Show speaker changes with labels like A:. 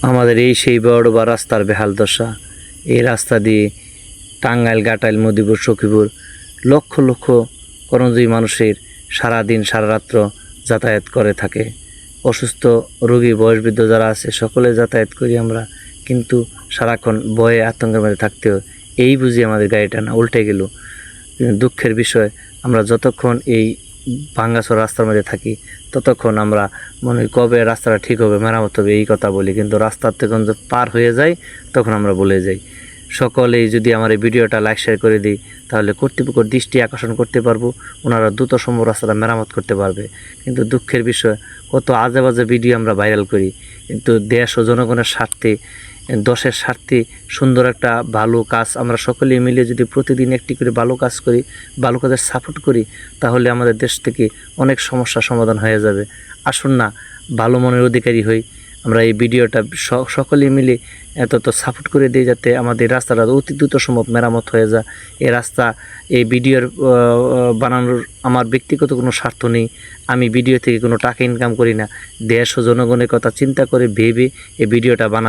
A: আমাদের এই সেই বড় রাস্তার বেহাল দশা। এই রাস্তা দিয়ে টাঙ্গাইল, ঘাটাইল, মদিপুর, সখীপুর লক্ষ লক্ষ কর্মজীবী মানুষের সারাদিন সারা রাত্র যাতায়াত করে থাকে। অসুস্থ রোগী, বয়সবৃদ্ধ যারা আছে সকলে যাতায়াত করি আমরা, কিন্তু সারাক্ষণ ভয়ে আতঙ্কের মধ্যে থাকতেও এই বুঝি আমাদের গাড়িটা না উল্টে গেল। দুঃখের বিষয়, আমরা যতক্ষণ এই ভাঙ্গাচোরা রাস্তার মধ্যে থাকি ততক্ষণ আমরা মনে হয় কবে রাস্তাটা ঠিক হবে, মেরামত হবে এই কথা বলি, কিন্তু রাস্তার যখন পার হয়ে যায় তখন আমরা বলে যাই। সকলেই যদি আমার এই ভিডিওটা লাইক শেয়ার করে দিই তাহলে কর্তৃপক্ষের দৃষ্টি আকর্ষণ করতে পারবো, ওনারা দ্রুত সম্ভব রাস্তাটা মেরামত করতে পারবে। কিন্তু দুঃখের বিষয়, কত আজে বাজে ভিডিও আমরা ভাইরাল করি, কিন্তু দেশ ও জনগণের স্বার্থে, দেশের স্বার্থে সুন্দর একটা ভালো কাজ আমরা সকলে মিলে যদি প্রতিদিন একটি করে ভালো কাজ করি, ভালো কাজের সাপোর্ট করি, তাহলে আমাদের দেশ থেকে অনেক সমস্যার সমাধান হয়ে যাবে। আসুন না ভালো মনের অধিকারী হই, আমরা এই ভিডিওটা সকলে মিলে এত সাপোর্ট করে দিই যাতে আমাদের রাস্তাটা অতি দ্রুত সম্ভব মেরামত হয়ে যায়। এই রাস্তা, এই ভিডিওর বানানোর আমার ব্যক্তিগত কোনো স্বার্থ নেই, আমি ভিডিও থেকে কোনো টাকা ইনকাম করি না, দেশ ও জনগণের কথা চিন্তা করে ভেবে এই ভিডিওটা বানাচ্ছি।